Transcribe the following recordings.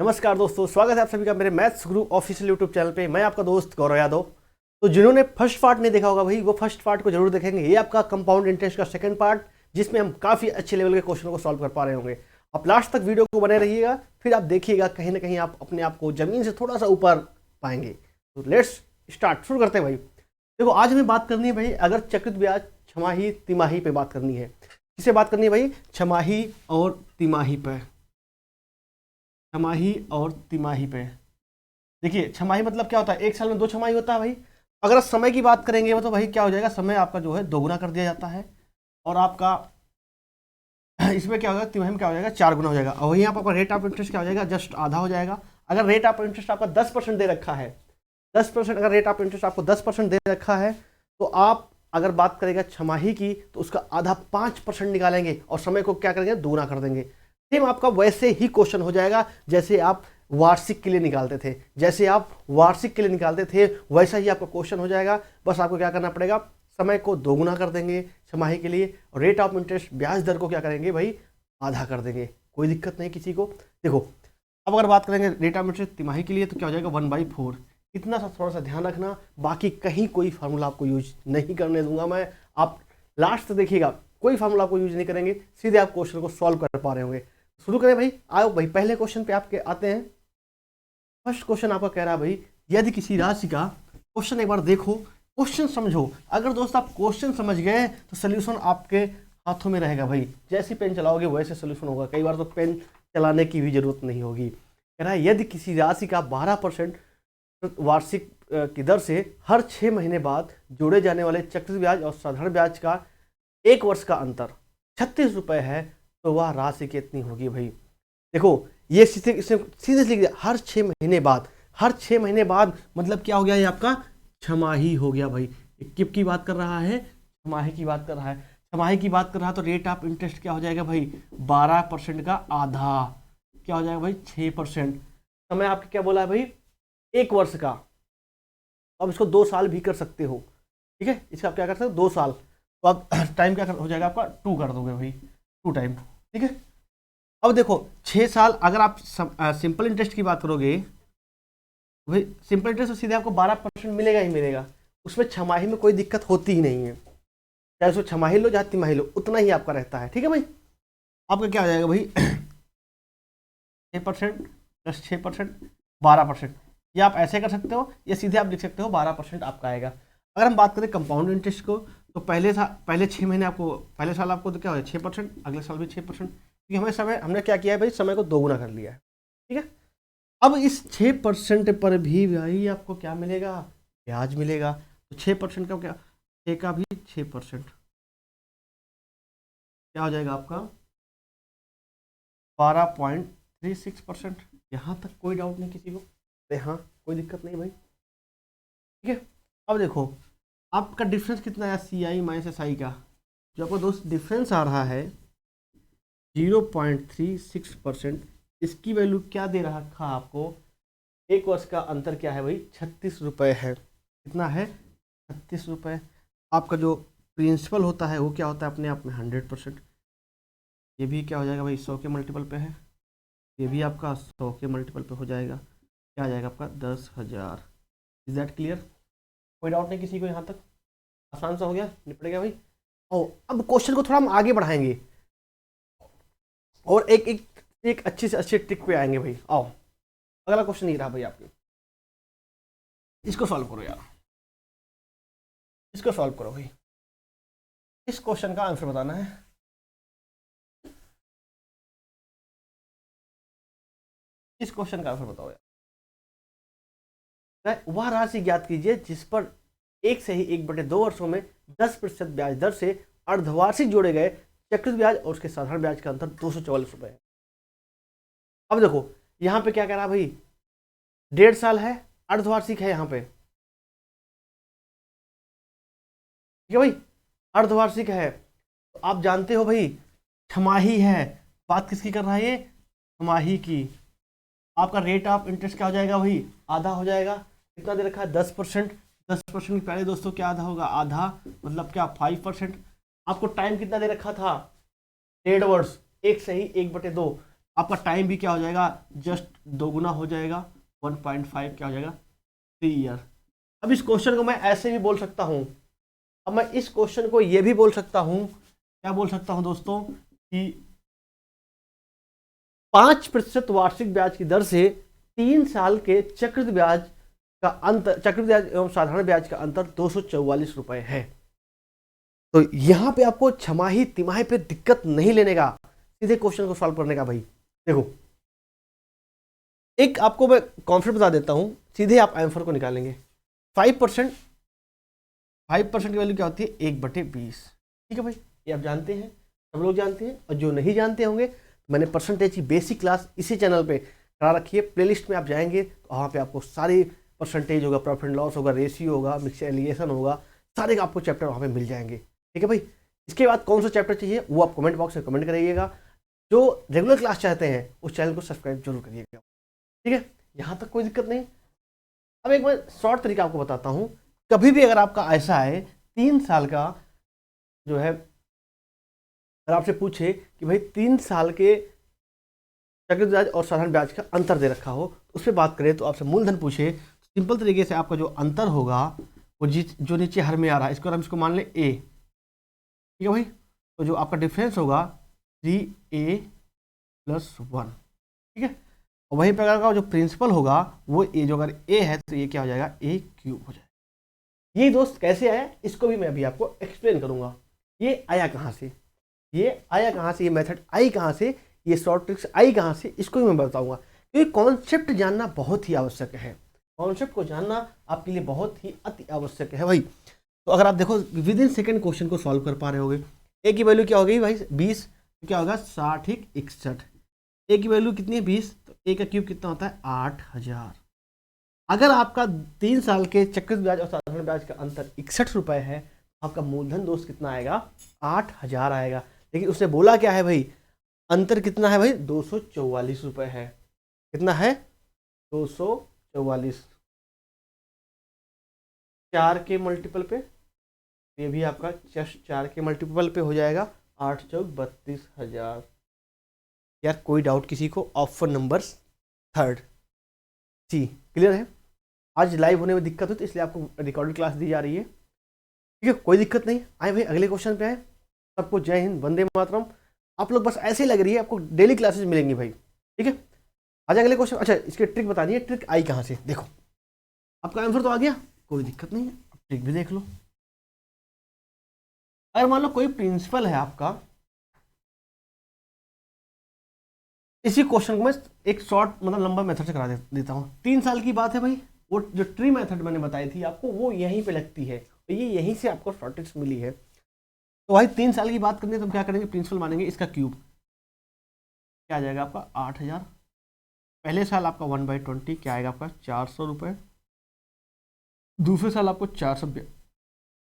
नमस्कार दोस्तों, स्वागत है आप सभी का मेरे मैथ्स गुरु ऑफिशियल यूट्यूब चैनल पे। मैं आपका दोस्त गौरव यादव। तो जिन्होंने फर्स्ट पार्ट नहीं देखा होगा भाई, वो फर्स्ट पार्ट को जरूर देखेंगे। ये आपका कंपाउंड इंटरेस्ट का सेकंड पार्ट, जिसमें हम काफ़ी अच्छे लेवल के क्वेश्चन को सॉल्व कर पा रहे होंगे। आप लास्ट तक वीडियो को बने रहिएगा, फिर आप देखिएगा कहीं ना कहीं आप अपने आप को जमीन से थोड़ा सा ऊपर पाएंगे। तो लेट्स स्टार्ट, शुरू करते हैं भाई। देखो, आज हमें बात करनी है भाई, अगर चक्रित ब्याज छमाही तिमाही पे बात करनी है। किसे बात करनी है भाई? छमाही और तिमाही पे। छमाही और तिमाही पे देखिए, छमाही मतलब क्या होता है? एक साल में 2 छमाही होता है भाई। अगर समय की बात करेंगे तो भाई क्या हो जाएगा, समय आपका जो है दोगुना कर दिया जाता है, और आपका इसमें क्या होगा, तिमाही में क्या हो जाएगा, 4 गुना हो जाएगा। और वहीं आपका रेट ऑफ इंटरेस्ट क्या हो जाएगा, जस्ट आधा हो जाएगा। अगर रेट ऑफ इंटरेस्ट आपका 10% दे रखा है, 10%, अगर रेट ऑफ इंटरेस्ट आपको 10% दे रखा है, तो आप अगर बात करेगा छमाही की तो उसका आधा 5% निकालेंगे और समय को क्या करेंगे, दोगुना कर देंगे। सेम आपका वैसे ही क्वेश्चन हो जाएगा जैसे आप वार्षिक के लिए निकालते थे, वैसा ही आपका क्वेश्चन हो जाएगा। बस आपको क्या करना पड़ेगा, समय को दोगुना कर देंगे छमाही के लिए, और रेट ऑफ इंटरेस्ट ब्याज दर को क्या करेंगे भाई, आधा कर देंगे। कोई दिक्कत नहीं किसी को। देखो, अब अगर बात करेंगे रेट ऑफ इंटरेस्ट तिमाही के लिए तो क्या हो जाएगा, 1/4। इतना सा थोड़ा सा ध्यान रखना, बाकी कहीं कोई फार्मूला आपको यूज नहीं करने दूंगा मैं। आप लास्ट तक देखिएगा, कोई फार्मूला आपको यूज नहीं करेंगे, सीधे आप क्वेश्चन को सॉल्व कर पा रहे होंगे। शुरू करें भाई। आओ भाई, पहले क्वेश्चन पे आपके आते हैं। फर्स्ट क्वेश्चन आपका कह रहा है भाई, यदि किसी राशि का, क्वेश्चन एक बार देखो, क्वेश्चन समझो। अगर दोस्त आप क्वेश्चन समझ गए तो सोल्यूशन आपके हाथों में रहेगा भाई। जैसे पेन चलाओगे वैसे सोल्यूशन होगा, कई बार तो पेन चलाने की भी जरूरत नहीं होगी। कह रहा है यदि किसी राशि का 12% वार्षिक की दर से हर 6 महीने बाद जोड़े जाने वाले चक्रवृद्धि ब्याज और साधारण ब्याज का 1 वर्ष का अंतर 36 रुपये है, तो वह राशि कितनी होगी भाई? देखो, ये सीधे लिख दिया, हर 6 महीने बाद। हर 6 महीने बाद मतलब क्या हो गया, ये आपका छमाही हो गया भाई। किप की बात कर रहा है, छमाही की बात कर रहा है। छमाही की बात कर रहा है तो रेट ऑफ इंटरेस्ट क्या हो जाएगा भाई, 12% का आधा क्या हो जाएगा भाई, 6%। समय आपके क्या बोला है भाई, 1 वर्ष का। अब इसको 2 साल भी कर सकते हो, ठीक है। इसका आप क्या कर सकते हो, 2 साल। तो अब टाइम क्या हो जाएगा आपका, 2 कर दोगे भाई, 2 टाइम, ठीक है। अब देखो, 6 साल अगर आप सिंपल इंटरेस्ट की बात करोगे भाई, सिंपल इंटरेस्ट तो सीधे आपको 12% मिलेगा ही मिलेगा। उसमें छमाही में कोई दिक्कत होती ही नहीं है, चाहे उसको छमाही लो चाहे तिमाही लो, उतना ही आपका रहता है, ठीक है भाई। आपका क्या हो जाएगा भाई, 6% प्लस 6% 12%। या आप ऐसे कर सकते हो, या सीधे आप लिख सकते हो 12% आपका आएगा। अगर हम बात करें कंपाउंड इंटरेस्ट को, तो पहले 6 महीने आपको, पहले साल आपको तो क्या हो 6%, अगले साल भी 6%, क्योंकि हमने क्या किया है भाई, समय को दोगुना कर लिया है, ठीक है। अब इस 6% पर भी भाई आपको क्या मिलेगा, ब्याज मिलेगा। तो 6% का क्या, 6 का भी 6% क्या हो जाएगा आपका, 12.36%। यहाँ तक कोई डाउट नहीं किसी को? हाँ, कोई दिक्कत नहीं भाई, ठीक है। अब देखो, आपका डिफरेंस कितना है CI माइनस SI का, जो आपको दोस्त डिफरेंस आ रहा है 0.36%। इसकी वैल्यू क्या दे रखा आपको, 1 वर्ष का अंतर क्या है भाई, 36 रुपये है। कितना है, 36 रुपये। आपका जो प्रिंसिपल होता है वो क्या होता है अपने आप में 100%। ये भी क्या हो जाएगा भाई, 100 के मल्टीपल पे है, ये भी आपका 100 के मल्टीपल पे हो जाएगा। क्या आ जाएगा आपका, 10,000। Is that clear? कोई डाउट नहीं किसी को यहाँ तक? आसान सा हो गया, निपट गया भाई। ओ, अब क्वेश्चन को थोड़ा हम आगे बढ़ाएंगे और एक अच्छी से अच्छी ट्रिक पे आएंगे भाई। आओ, अगला क्वेश्चन ये रहा भाई आपके, इसको सॉल्व करो यार, इसको सॉल्व करो भाई। इस क्वेश्चन का आंसर बताना है। इस क्वेश्चन का आंसर बताओ यार। वह राशि ज्ञात कीजिए जिस पर 1 से ही 1/2 वर्षों में 10% ब्याज दर से अर्धवार्षिक जोड़े गए चक्रवृद्धि ब्याज और उसके साधारण ब्याज का अंतर 244 रुपये है। अब देखो, यहाँ पे क्या कह रहा भाई, 1.5 साल है, अर्धवार्षिक है यहाँ पे, ठीक है भाई, अर्धवार्षिक है। तो आप जानते हो भाई, छमाही है। बात किसकी कर रहा है ये, छमाही की। आपका रेट ऑफ इंटरेस्ट क्या हो जाएगा भाई, आधा हो जाएगा। कितना दे रखा है, 10%। 10% पहले दोस्तों क्या आधा होगा, आधा मतलब क्या 5%। आपको टाइम कितना दे रखा था, 1.5 वर्ष, 1 से ही 1/2। आपका टाइम भी क्या हो जाएगा, जस्ट दोगुना हो जाएगा, 1.5 क्या हो जाएगा, 3 ईयर। अब इस क्वेश्चन को मैं ऐसे भी बोल सकता हूँ, अब मैं इस क्वेश्चन को ये भी बोल सकता हूँ, क्या बोल सकता हूँ दोस्तों, कि 5% वार्षिक ब्याज की दर से 3 साल के चक्रवृद्धि ब्याज का अंतर, चक्रवृद्धि ब्याज एवं साधारण ब्याज का अंतर 244 रुपए है। तो यहां पे आपको छमाही तिमाही पे दिक्कत नहीं लेने का, सीधे क्वेश्चन को सॉल्व करने का। भाई देखो, एक आपको मैं कॉन्सेप्ट बता देता हूं, सीधे आप आंसर को निकालेंगे। 5% की वैल्यू क्या होती है, 1/20। ठीक है भाई, ये आप जानते हैं, सब लोग जानते हैं, और जो नहीं जानते होंगे तो मैंने परसेंटेज की बेसिक क्लास इसी चैनल पे करा रखी है। प्लेलिस्ट में आप जाएंगे तो वहाँ पे आपको सारी परसेंटेज होगा, प्रॉफिट एंड लॉस होगा, रेशियो होगा, मिक्सचर एलिगेशन होगा, सारे आपको चैप्टर वहाँ पे मिल जाएंगे। ठीक है भाई, इसके बाद कौन सा चैप्टर चाहिए वो आप कमेंट बॉक्स में कमेंट करिएगा। जो रेगुलर क्लास चाहते हैं उस चैनल को सब्सक्राइब जरूर करिएगा। ठीक है, यहाँ तक कोई दिक्कत नहीं। अब एक मैं शॉर्ट तरीका आपको बताता हूँ। कभी भी अगर आपका ऐसा है 3 साल का जो है, अगर आपसे पूछे कि भाई 3 साल के चक्रवृद्धि ब्याज और साधारण ब्याज का अंतर दे रखा हो, उस पर बात करें तो आपसे मूलधन पूछे, सिंपल तरीके से आपका जो अंतर होगा वो जो नीचे हर में आ रहा है, इसको हम इसको मान लें ए। ठीक है भाई, तो जो आपका डिफरेंस होगा 3a+1। ठीक है, और वहीं प्रकार का जो प्रिंसिपल होगा वो ए, जो अगर ए है तो ये क्या हो जाएगा, a³ हो जाएगा। ये दोस्त कैसे आया, इसको भी मैं अभी आपको एक्सप्लेन करूंगा। ये आया कहाँ से, ये आया कहाँ से, ये मेथड आई कहाँ से, ये शॉर्ट ट्रिक्स आई कहाँ से, इसको भी मैं बताऊंगा। क्योंकि कॉन्सेप्ट जानना बहुत ही आवश्यक है, कॉन्सेप्ट को जानना आपके लिए बहुत ही अति आवश्यक है भाई। तो अगर आप देखो विद इन सेकेंड क्वेश्चन को सॉल्व कर पा रहे होगे, ए की वैल्यू क्या हो गई भाई 20, तो क्या होगा 60×61। ए की वैल्यू कितनी है 20, तो ए का क्यूब कितना होता है 8000। अगर आपका 3 साल के चक्रवृद्धि ब्याज और साधारण ब्याज का अंतर 61 रुपए है, आपका मूलधन दोस्त कितना आएगा, 8000 आएगा। लेकिन उसने बोला क्या है भाई, अंतर कितना है भाई, 244 रुपए है। कितना है, 244। 4 के मल्टीपल पे, ये भी आपका 4 के मल्टीपल पे हो जाएगा, 8 चौक 32,000। यार कोई डाउट किसी को, ऑप्शन नंबर 3 सी क्लियर है। आज लाइव होने में दिक्कत हो तो इसलिए आपको रिकॉर्डेड क्लास दी जा रही है। ठीक है, कोई दिक्कत नहीं। आए भाई अगले क्वेश्चन पे आए। सबको जय हिंद, वंदे मातरम। आप लोग बस ऐसे ही लग रही है, आपको डेली क्लासेस मिलेंगी भाई। ठीक है, आज अगले क्वेश्चन। अच्छा, इसकी ट्रिक बतानी है, ट्रिक आई कहाँ से, देखो आपका आंसर तो आ गया, कोई दिक्कत नहीं है, अब ट्रिक भी देख लो। अगर मान लो कोई प्रिंसिपल है आपका, इसी क्वेश्चन को मैं एक शॉर्ट मतलब लंबा मेथड से करा देता हूँ। 3 साल की बात है भाई, वो जो ट्री मेथड मैंने बताई थी आपको वो यहीं पे लगती है, तो ये यहीं से आपको शॉर्टेज मिली है। तो भाई 3 साल की बात करनी है तो हम क्या करेंगे, प्रिंसिपल मानेंगे, इसका क्यूब क्या आ जाएगा आपका 8000। पहले साल आपका 1/20 क्या आएगा आपका 400 रुपये। दूसरे साल आपको 400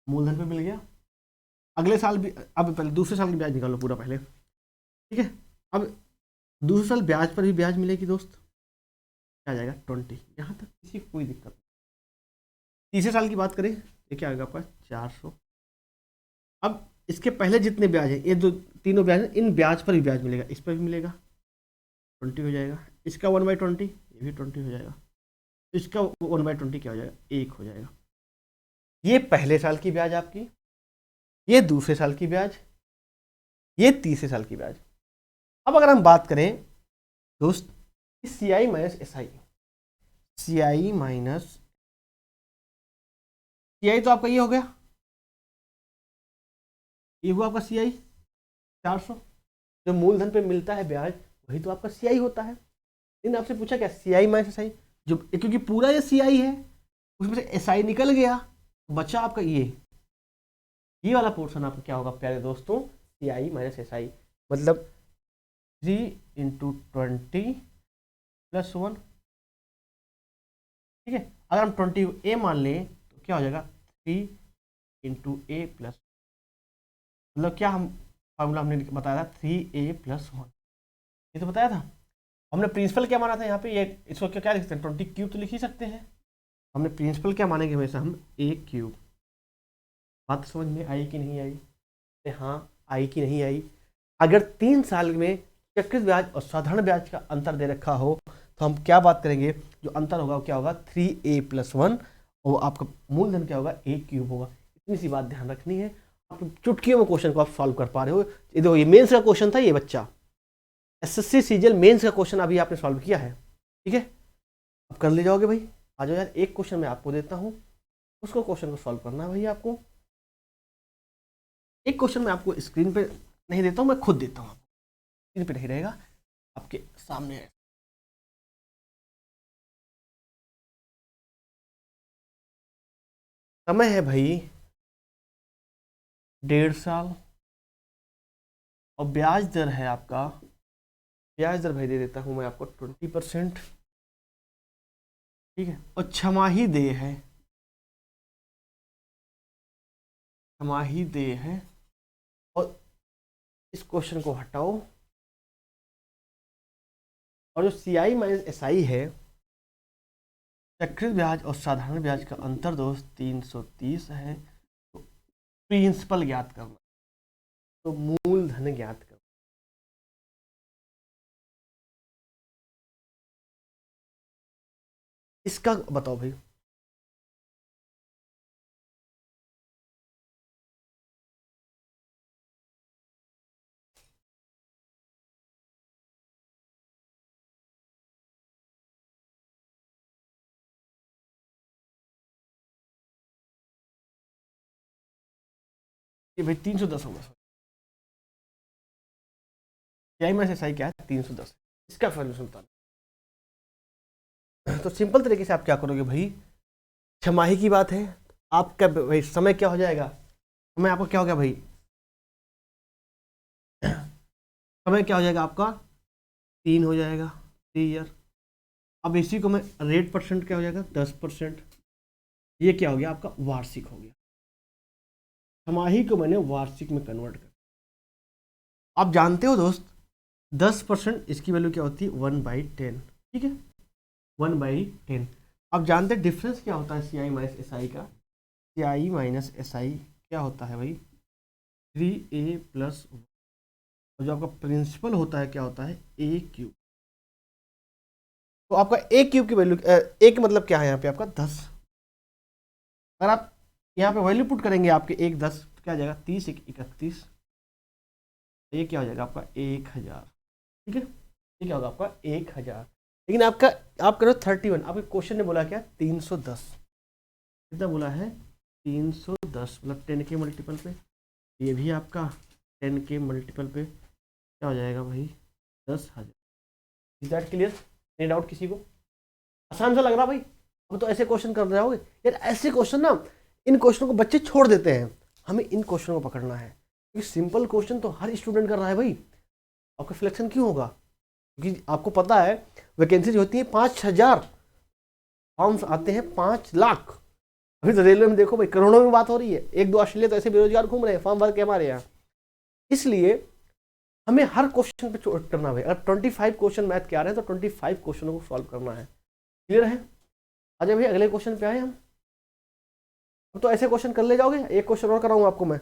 मूलधन पे मिल गया। अगले साल भी, अब पहले दूसरे साल की ब्याज निकालो पूरा पहले। ठीक है, अब दूसरे साल ब्याज पर भी ब्याज मिलेगी दोस्त, क्या आ जाएगा 20। यहाँ तक किसी को कोई दिक्कत नहीं। तीसरे साल की बात करें, ये क्या आएगा आपका 400। अब इसके पहले जितने ब्याज हैं, ये जो तीनों ब्याज हैं, इन ब्याज पर भी ब्याज मिलेगा, इस पर भी मिलेगा, 20 हो जाएगा। इसका 1/20 ये भी 20 हो जाएगा। इसका 1/20 क्या हो जाएगा, 1 हो जाएगा। ये पहले साल की ब्याज आपकी, ये दूसरे साल की ब्याज, ये तीसरे साल की ब्याज। अब अगर हम बात करें दोस्त CI minus SI, CI minus CI तो आपका ये हो गया, ये हुआ आपका CI 400। जो मूलधन पे मिलता है ब्याज वही तो आपका CI होता है। लेकिन आपसे पूछा क्या CI माइनस SI, जो क्योंकि पूरा ये CI है, उसमें से SI निकल गया, बचा आपका ये वाला पोर्शन आपका क्या होगा प्यारे दोस्तों, CI माइनस SI, मतलब 3 × 20+1। ठीक है, अगर हम 20A मान लें तो क्या हो जाएगा 3 × A+, मतलब क्या हम फार्मूला हमने बताया था 3A+1, ये तो बताया था। हमने प्रिंसिपल क्या माना था यहाँ पे, ये इसको क्या लिख सकते हैं 20³ तो लिख ही सकते हैं। हमने प्रिंसिपल क्या मानेंगे हमेशा, हम A³। बात समझ में आई कि नहीं आई, हाँ आई कि नहीं आई। अगर 3 साल में चक्रवृद्धि ब्याज और साधारण ब्याज का अंतर दे रखा हो तो हम क्या बात करेंगे, जो अंतर होगा वो क्या होगा 3a+1 और आपका मूलधन क्या होगा a³ होगा। इतनी सी बात ध्यान रखनी है, आप चुटकियों में क्वेश्चन को आप सॉल्व कर पा रहे हो। ये देखो ये मेंस का क्वेश्चन था, ये बच्चा एसएससी सीजीएल मेंस का क्वेश्चन अभी आपने सॉल्व किया है, ठीक है, अब कर ले जाओगे भाई। आ जाओ यार, एक क्वेश्चन मैं आपको देता हूँ, उसको क्वेश्चन को सॉल्व करना है भाई आपको। एक क्वेश्चन मैं आपको स्क्रीन पे नहीं देता हूँ, मैं खुद देता हूँ, स्क्रीन पे नहीं रहेगा, आपके सामने है। समय है भाई 1.5 साल और ब्याज दर है आपका, ब्याज दर भाई दे देता हूँ मैं आपको 20%, ठीक है, और छमाही देय है, छमाही देय है। और इस क्वेश्चन को हटाओ, और जो CI माइनस SI है, चक्रवृद्धि ब्याज और साधारण ब्याज का अंतर दोस्त 330 है, तो प्रिंसिपल ज्ञात करना, तो मूलधन ज्ञात करना। इसका बताओ भाई, ये भाई 310 होगा। CI माइनस SI क्या है 310, इसका सॉल्यूशन बता। तो सिंपल तरीके से आप क्या करोगे भाई, छमाही की बात है, आपका भाई समय क्या हो जाएगा, समय आपका क्या हो गया भाई, समय क्या हो जाएगा आपका 3 हो जाएगा, 3 ईयर। अब इसी को मैं रेट परसेंट क्या हो जाएगा 10%, ये क्या हो गया आपका वार्षिक हो गया। छमाही को मैंने वार्षिक में कन्वर्ट कर, आप जानते हो दोस्त 10% इसकी वैल्यू क्या होती है 1/10, ठीक है, 1/10। आप जानते हैं डिफरेंस क्या होता है CI माइनस SI का, CI माइनस SI क्या होता है भाई 3a+1, और जो आपका प्रिंसिपल होता है क्या होता है a³। तो आपका a³ की वैल्यू a का मतलब क्या है यहाँ पे आपका 10, अगर आप यहाँ पे वैल्यू पुट करेंगे आपके 1 10 तो क्या आ जाएगा 30 1 31, ये क्या हो जाएगा आपका 1000, ठीक है, ये क्या होगा आपका 1000। लेकिन आपका आप करो 31, आपके क्वेश्चन ने बोला क्या 310, कितना बोला है 310, मतलब 10 के मल्टीपल पे, ये भी आपका 10 के मल्टीपल पे क्या हो जाएगा भाई 10,000। इज दैट क्लियर, नहीं डाउट किसी को, आसान सा लग रहा भाई। अब तो ऐसे क्वेश्चन कर रहे होगे यार, ऐसे क्वेश्चन ना, इन क्वेश्चनों को बच्चे छोड़ देते हैं, हमें इन क्वेश्चनों को पकड़ना है, क्योंकि सिंपल क्वेश्चन तो हर स्टूडेंट कर रहा है भाई। आपका सिलेक्शन क्यों होगा, क्योंकि आपको पता है वैकेंसी होती है 5,000, फॉर्म्स आते हैं 5 लाख। अभी तो रेलवे में देखो भाई करोड़ों में बात हो रही है, 1 2 ऑस्ट्रेलिया तो ऐसे बेरोजगार घूम रहे हैं फॉर्म भर के हमारे यहाँ। इसलिए हमें हर क्वेश्चन पे चोट करना है। अगर 25 क्वेश्चन मैथ के आ रहे हैं तो 25 क्वेश्चनों को सॉल्व करना है, क्लियर है। अच्छा भाई अगले क्वेश्चन पे आए हम, तो ऐसे क्वेश्चन कर ले जाओगे, एक क्वेश्चन और कराऊंगा आपको मैं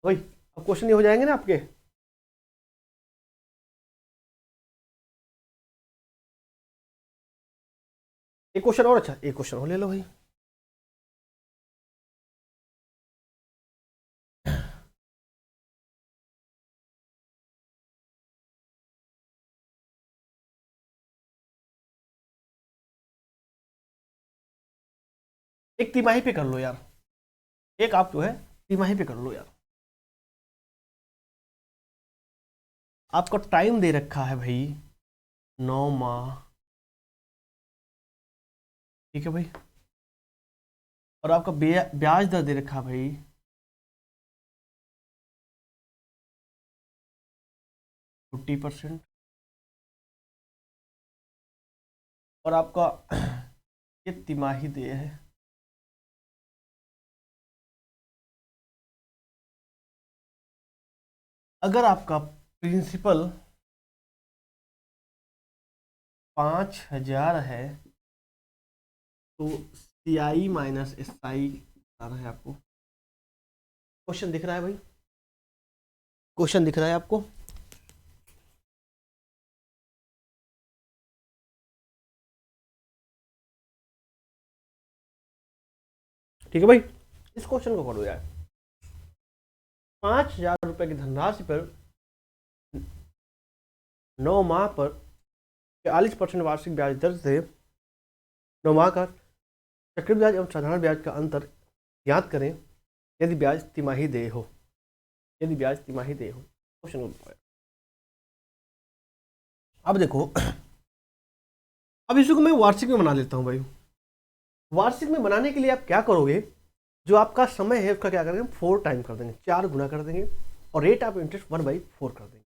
भाई, अब क्वेश्चन ये हो जाएंगे ना आपके। एक क्वेश्चन और, अच्छा एक क्वेश्चन और ले लो भाई। एक तिमाही पे कर लो यार, एक आप जो है तिमाही पे कर लो यार। आपका टाइम दे रखा है भाई 9 माह, ठीक है भाई, और आपका ब्याज दर दे रखा है भाई 50%, और आपका ये तिमाही दे है। अगर आपका प्रिंसिपल 5,000 है तो CI माइनस SI बताना है आपको। क्वेश्चन दिख रहा है भाई, क्वेश्चन दिख रहा है आपको, ठीक है भाई, इस क्वेश्चन को करो यार। 5,000 रुपये की धनराशि पर 9 माह पर 40% वार्षिक ब्याज दर से 9 माह का चक्रवृद्धि ब्याज एवं साधारण ब्याज का अंतर ज्ञात करें यदि ब्याज तिमाही देय हो। यदि ब्याज तिमाही देय हो, क्वेश्चन को। अब देखो, अब इसको मैं वार्षिक में बना लेता हूं भाई। वार्षिक में बनाने के लिए आप क्या करोगे, जो आपका समय है उसका क्या करेंगे, 4 टाइम कर देंगे, 4 गुना कर देंगे, और रेट ऑफ इंटरेस्ट 1/4 कर देंगे।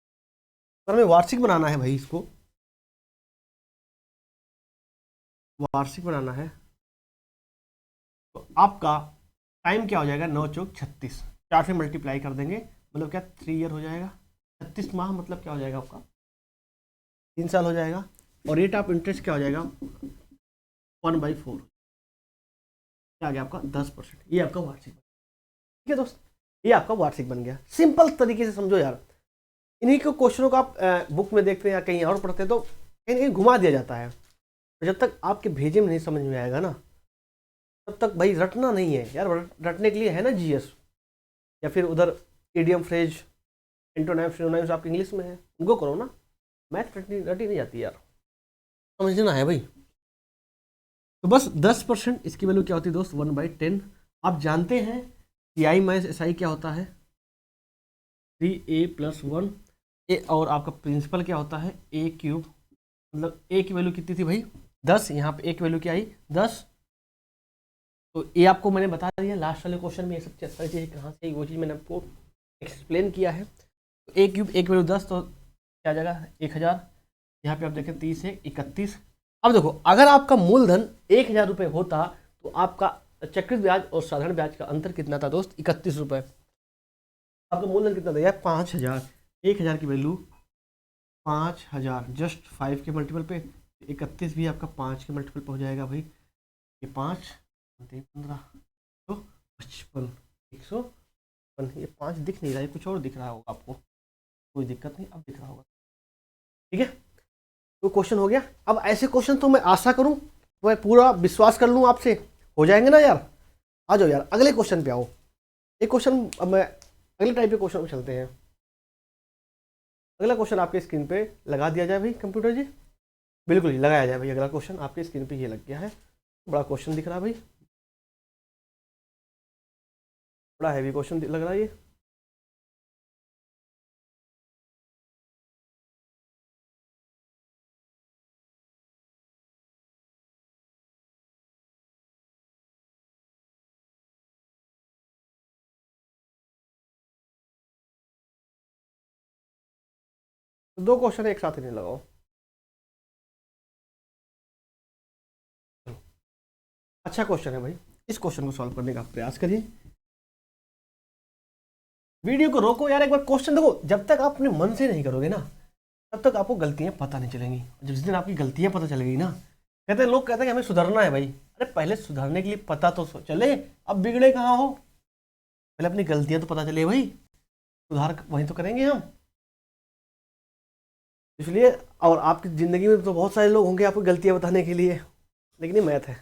अगर हमें वार्षिक बनाना है भाई, इसको वार्षिक बनाना है तो आपका टाइम क्या हो जाएगा, 9 चौक 36, 4 से मल्टीप्लाई कर देंगे, मतलब क्या 3 ईयर हो जाएगा। 36 माह मतलब क्या हो जाएगा आपका, 3 साल हो जाएगा। और रेट ऑफ इंटरेस्ट क्या हो जाएगा, 1/4, क्या आ गया आपका 10%। ये आपका वार्षिक, ठीक है दोस्त, ये आपका वार्षिक बन गया। सिंपल तरीके से समझो यार। इन्हीं को क्वेश्चनों को आप बुक में देखते हैं या कहीं और पढ़ते हैं तो कहीं कहीं घुमा दिया जाता है। तो जब तक आपके भेजे में नहीं समझ में आएगा ना, तब तक भाई रटना नहीं है यार। रटने के लिए है ना जीएस, या फिर उधर इडियम फ्रेज एंटोनाइम्स सिनोनिम्स आपके इंग्लिश में है, उनको करो ना। मैथ रटी नहीं जाती यार, समझना है भाई। तो बस 10%, इसकी वैल्यू क्या होती है दोस्त, 1/10। आप जानते हैं कि आई माइनस एस आई क्या होता है, 3a + 1 ए, और आपका प्रिंसिपल क्या होता है, a³। मतलब a की वैल्यू कितनी थी भाई, 10, यहाँ पे a की वैल्यू क्या आई, 10। तो ये आपको मैंने बता दिया लास्ट वाले क्वेश्चन में, ये सब सारी चीज़ें कहाँ से, वो चीज़ मैंने आपको एक्सप्लेन किया है। तो a³ a की वैल्यू 10, तो क्या जगह 1000, यहाँ पे आप देखें 30 है 31। अब देखो, अगर आपका मूलधन 1000 रुपये होता तो आपका चक्रवृद्धि ब्याज और साधारण ब्याज का अंतर कितना था दोस्त, 31 रुपये। आपका मूलधन कितना था यार, 5000। 1000 की वैल्यू 5000, जस्ट 5 के मल्टीपल पे 31 भी आपका 5 के मल्टीपल पे हो जाएगा भाई। ये 5 15 तो 55, 155। ये 5 दिख नहीं रहा है, कुछ और दिख रहा होगा आपको, कोई दिक्कत नहीं, अब दिख रहा होगा, ठीक है। तो क्वेश्चन हो गया। अब ऐसे क्वेश्चन तो मैं आशा करूं, मैं पूरा विश्वास कर लूं आपसे हो जाएंगे ना यार। आ जाओ यार, अगले क्वेश्चन पे आओ। एक क्वेश्चन, अब मैं अगले टाइप के क्वेश्चन पे चलते हैं। अगला क्वेश्चन आपके स्क्रीन पे लगा दिया जाए भाई कंप्यूटर जी, बिल्कुल ही लगाया जाए भाई। अगला क्वेश्चन आपके स्क्रीन पे ये लग गया है, बड़ा क्वेश्चन दिख रहा है भाई, बड़ा हैवी क्वेश्चन लग रहा है ये। तो 2 क्वेश्चन एक साथ ही नहीं लगाओ। अच्छा क्वेश्चन है भाई, इस क्वेश्चन को सॉल्व करने का प्रयास करिए। वीडियो को रोको यार, एक बार क्वेश्चन देखो। जब तक आप अपने मन से नहीं करोगे ना, तब तक आपको गलतियां पता नहीं चलेंगी। जिस दिन आपकी गलतियां पता चलेगी ना, कहते हैं लोग कहते हैं कि हमें सुधरना है भाई। अरे पहले सुधरने के लिए पता तो चले, अब बिगड़े कहाँ हो, पहले अपनी गलतियां तो पता चले भाई, सुधार वहीं तो करेंगे हम। इसलिए, और आपकी ज़िंदगी में तो बहुत सारे लोग होंगे आपको गलतियां बताने के लिए, लेकिन ये मैथ है।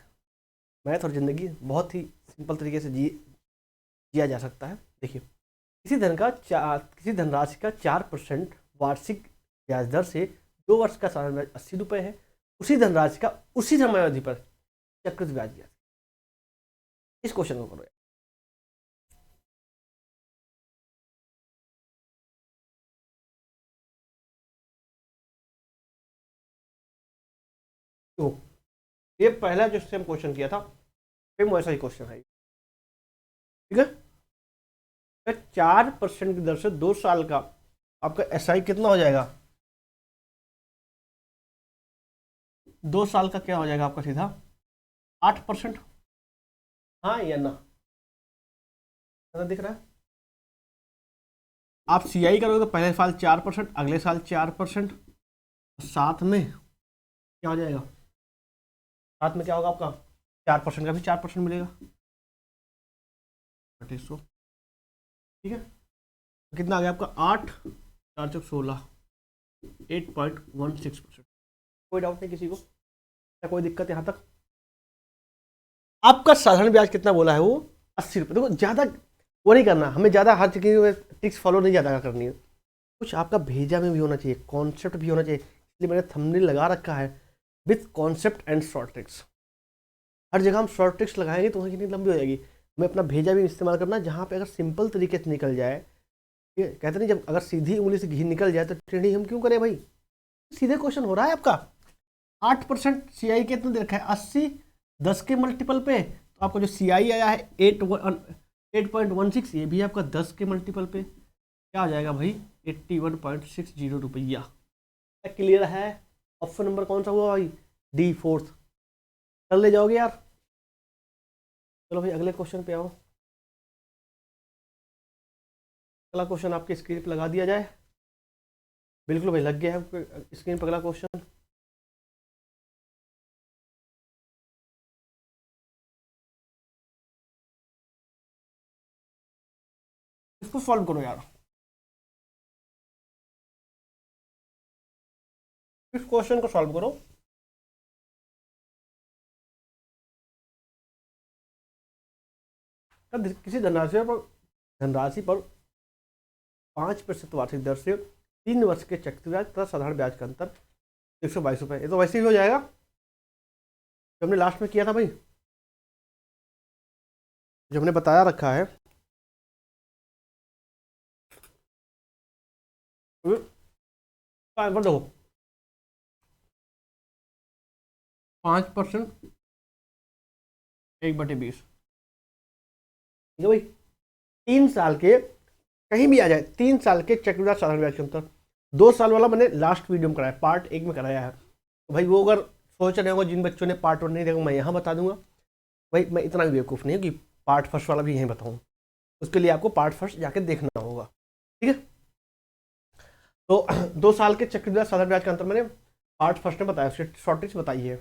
मैथ और ज़िंदगी बहुत ही सिंपल तरीके से जिया जा सकता है। देखिए, किसी धनराशि का 4% वार्षिक ब्याज दर से 2 वर्ष का साधारण ब्याज 80 रुपये है। उसी धनराशि का उसी समयावधि पर चक्रवृद्धि ब्याज दिया। इस क्वेश्चन को करो। तो ये पहला जो सेम क्वेश्चन किया था, सेम वैसा ही क्वेश्चन है, ठीक है। 4% की दर से 2 साल का आपका एसआई कितना हो जाएगा, 2 साल का क्या हो जाएगा आपका सीधा 8%। हाँ या ना, दिख रहा है। आप सीआई करोगे तो पहले साल 4%, अगले साल 4%, साथ में क्या हो जाएगा, साथ में क्या होगा आपका 4% का भी 4% मिलेगा, 3800, ठीक है। तो कितना आ गया आपका 8 4 चौक 16, 8.16%। कोई डाउट नहीं किसी को, या कोई दिक्कत यहाँ तक। आपका साधारण ब्याज कितना बोला है वो 80 रुपये। देखो ज़्यादा वो नहीं करना, हमें ज़्यादा हर जगह में ट्रिक्स फॉलो नहीं ज़्यादा करनी है, कुछ आपका भेजा में भी होना चाहिए, कॉन्सेप्ट भी होना चाहिए। इसलिए मैंने थंबनेल लगा रखा है with concept and short tricks. हर जगह हम शॉर्ट ट्रिक्स लगाएंगे तो वहाँ कितनी लंबी हो जाएगी। हमें अपना भेजा भी इस्तेमाल करना, जहाँ पे अगर सिंपल तरीके से निकल जाए, ये कहते नहीं जब अगर सीधी उंगली से घी निकल जाए तो टेढ़ी हम क्यों करें भाई। सीधे क्वेश्चन हो रहा है आपका 8% CI कितना दे रखा है 80, 10 के मल्टीपल पे, तो आपको जो CI आया है 8.16, ये भी आपका 10 के मल्टीपल पे क्या आ जाएगा भाई 81.60 रुपया। क्लियर है। ऑप्शन नंबर कौन सा हुआ भाई, D, 4th। कर ले जाओगे यार। चलो भाई अगले क्वेश्चन पे आओ। अगला क्वेश्चन आपके स्क्रीन पर लगा दिया जाए। बिल्कुल भाई लग गया है स्क्रीन पर अगला क्वेश्चन। इसको सॉल्व करो यार, इस क्वेश्चन को सॉल्व करो। किसी धनराशि पर 5% वार्षिक दर से 3 वर्ष के चक्रवृद्धि ब्याज तथा साधारण ब्याज का अंतर 122 रुपये। ये तो वैसे ही हो जाएगा जो हमने लास्ट में किया था भाई, जो हमने बताया रखा है। देखो 5% 1/20, ठीक है भाई। 3 साल के कहीं भी आ जाए, 3 साल के चक्रवृद्धि साधारण ब्याज के अंतर। 2 साल वाला मैंने लास्ट वीडियो में कराया, पार्ट 1 में कराया है। तो भाई वो अगर सोच रहे हो जिन बच्चों ने पार्ट 1 नहीं देखा, मैं यहाँ बता दूंगा। भाई मैं इतना भी बेवकूफ़ नहीं हूँ कि पार्ट फर्स्ट वाला भी यहीं बताऊँ, उसके लिए आपको पार्ट फर्स्ट जाके देखना होगा, ठीक है। तो 2 साल के चक्रवृद्धि साधारण ब्याज का अंतर मैंने पार्ट फर्स्ट में बताया, उसकी शॉर्ट ट्रिक्स बताई है।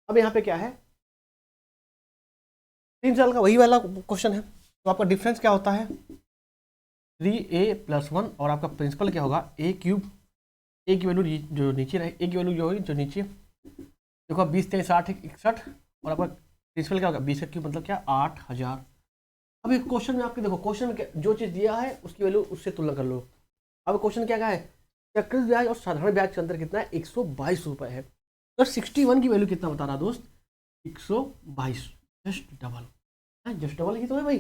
अब यहाँ पे क्या है, 3 साल का वही वाला क्वेश्चन है। तो आपका डिफरेंस क्या होता है 3A+1, और आपका प्रिंसिपल क्या होगा A³। ए की वैल्यू जो नीचे रहे, ए की वैल्यू जो होगी जो नीचे, देखो 20 × 60 61, और आपका प्रिंसिपल क्या होगा 20³ मतलब क्या 8000। अब एक क्वेश्चन में आपके देखो, क्वेश्चन में जो चीज़ दिया है उसकी वैल्यू उससे तुलना कर लो। अब क्वेश्चन क्या है, चक्रवृद्धि ब्याज और साधारण ब्याज के अंतर कितना है 122 रुपये है। तो 61 की वैल्यू कितना बता रहा दोस्त 122, जस्ट डबल, जस्ट डबल ही तो है भाई।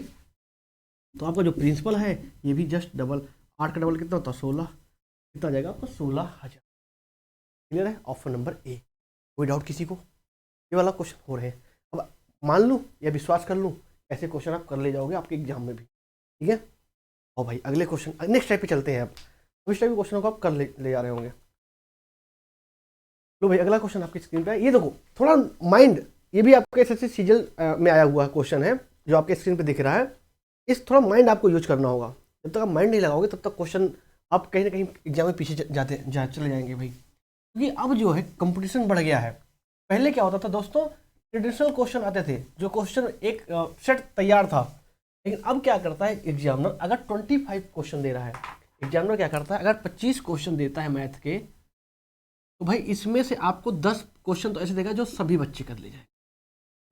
तो आपका जो प्रिंसिपल है ये भी जस्ट डबल, 8 का डबल कितना होता है 16, कितना जाएगा आपको 16,000। क्लियर है। Option number A. कोई डाउट किसी को, ये वाला क्वेश्चन हो रहे हैं। अब मान लूँ या विश्वास कर लूँ, ऐसे क्वेश्चन आप कर ले जाओगे आपके एग्जाम में भी, ठीक है। और भाई अगले क्वेश्चन नेक्स्ट टाइप पे चलते हैं। अब इस टाइप के क्वेश्चनों को आप कर ले जा रहे होंगे। लो भाई अगला क्वेश्चन आपकी स्क्रीन पे है, ये देखो थोड़ा माइंड, ये भी आपके एसएससी सीजल में आया हुआ क्वेश्चन है जो आपके स्क्रीन पे दिख रहा है। इस थोड़ा माइंड आपको यूज करना होगा। जब तक आप माइंड नहीं लगाओगे तब तक क्वेश्चन आप कहीं ना कहीं एग्जाम में पीछे चले जाएंगे भाई, क्योंकि अब जो है कंपटीशन बढ़ गया है। पहले क्या होता था दोस्तों, ट्रेडिशनल क्वेश्चन आते थे, जो क्वेश्चन एक सेट तैयार था। लेकिन अब क्या करता है एग्जामिनर, अगर 25 क्वेश्चन दे रहा है, एग्जामिनर क्या करता है अगर 25 क्वेश्चन देता है मैथ के, तो भाई इसमें से आपको 10 क्वेश्चन तो ऐसे देगा जो सभी बच्चे कर ले जाए,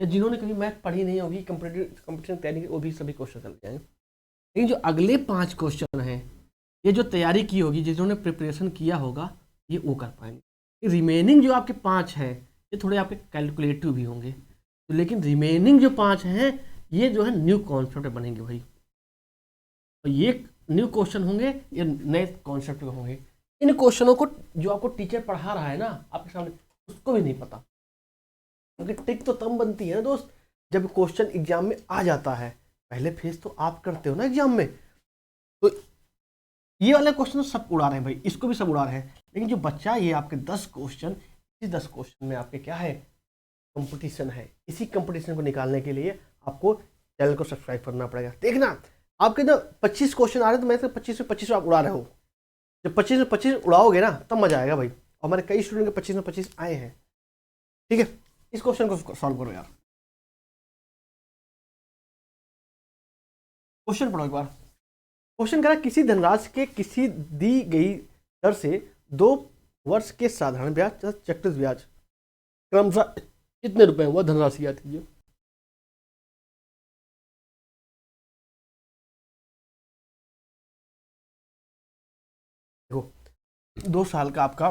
या जिन्होंने कभी मैथ पढ़ी नहीं होगी, कंपटीशन तैयारी की, वो भी सभी क्वेश्चन कर ले जाएंगे। लेकिन जो अगले 5 क्वेश्चन हैं, ये जो तैयारी की होगी, जिन्होंने प्रिपरेशन किया होगा, ये वो कर पाएंगे। रिमेनिंग जो आपके 5 हैं ये थोड़े आपके कैलकुलेटिव भी होंगे, तो लेकिन रिमेनिंग जो 5 हैं ये जो है न्यू कॉन्सेप्ट बनेंगे भाई। तो ये न्यू क्वेश्चन होंगे, ये नए कॉन्सेप्ट होंगे। इन क्वेश्चनों को जो आपको टीचर पढ़ा रहा है ना आपके सामने, उसको भी नहीं पता, क्योंकि टिक तो तब बनती है ना दोस्त जब क्वेश्चन एग्जाम में आ जाता है। पहले फेस तो आप करते हो ना एग्जाम में, तो ये वाले क्वेश्चन तो सब उड़ा रहे हैं भाई, इसको भी सब उड़ा रहे हैं। लेकिन जो बच्चा ये आपके 10 क्वेश्चन, इस 10 क्वेश्चन में आपके क्या है कंपटीशन है। इसी कंपटीशन को निकालने के लिए आपको चैनल को सब्सक्राइब करना पड़ेगा। देखना आपके जो 25 क्वेश्चन आ रहे हैं, तो मैं से 25 में 25 आप उड़ा रहे हो। जब 25 में 25 उड़ाओगे ना तब मजा आएगा भाई। और हमारे कई स्टूडेंट के 25 में 25 आए हैं, ठीक है। इस क्वेश्चन को सॉल्व करो यार। क्वेश्चन पढ़ो एक बार। क्वेश्चन करा किसी धनराशि के किसी दी गई दर से 2 वर्ष के साधारण ब्याज तथा चक्रवृद्धि ब्याज क्रमशः कितने रुपए हुआ धनराशि याद कीजिए। 2 साल का आपका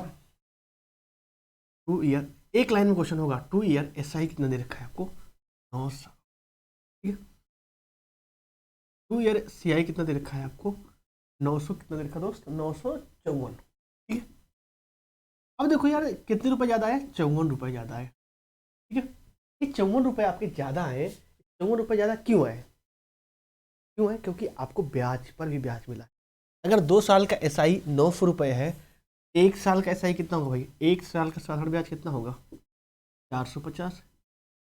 2 ईयर, एक लाइन में क्वेश्चन होगा 2 ईयर SI कितना दे रखा है आपको, 9 साल, ठीक है। 2 ईयर CI कितना दे रखा है आपको, 900 कितना दे रखा है दोस्त, 954, ठीक है। अब देखो यार कितने रुपए ज़्यादा है, 54 रुपये ज़्यादा है, ठीक है। ये 54 रुपये आपके ज़्यादा है, 54 रुपये ज़्यादा क्यों है, क्यों है, क्योंकि आपको ब्याज पर भी ब्याज मिला है। अगर 2 साल का SI 900 रुपये है, 1 साल का SI कितना होगा भाई, 1 साल का साधारण ब्याज कितना होगा, 450।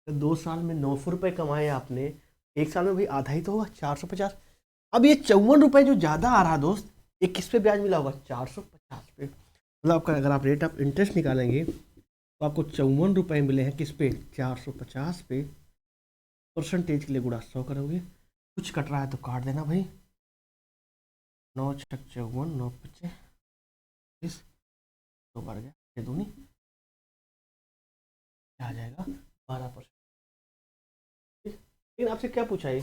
2 साल में 900 रुपये कमाए आपने, 1 साल में भाई आधा ही तो होगा, 450। अब ये 54 रुपये जो ज़्यादा आ रहा दोस्त, ये किस पे ब्याज मिला होगा, 450 पे। मतलब आपका अगर आप रेट ऑफ इंटरेस्ट निकालेंगे तो आपको 54 रुपये मिले हैं किस पे, 450 पे। परसेंटेज के लिए गुणा 100 करोगे, कुछ कट रहा है तो काट देना भाई, 9 छक 54, 9 पच्चे 20, 2 बढ़ गया, 6 दूनी क्या आ जाएगा, 12%। लेकिन आपसे क्या पूछा है,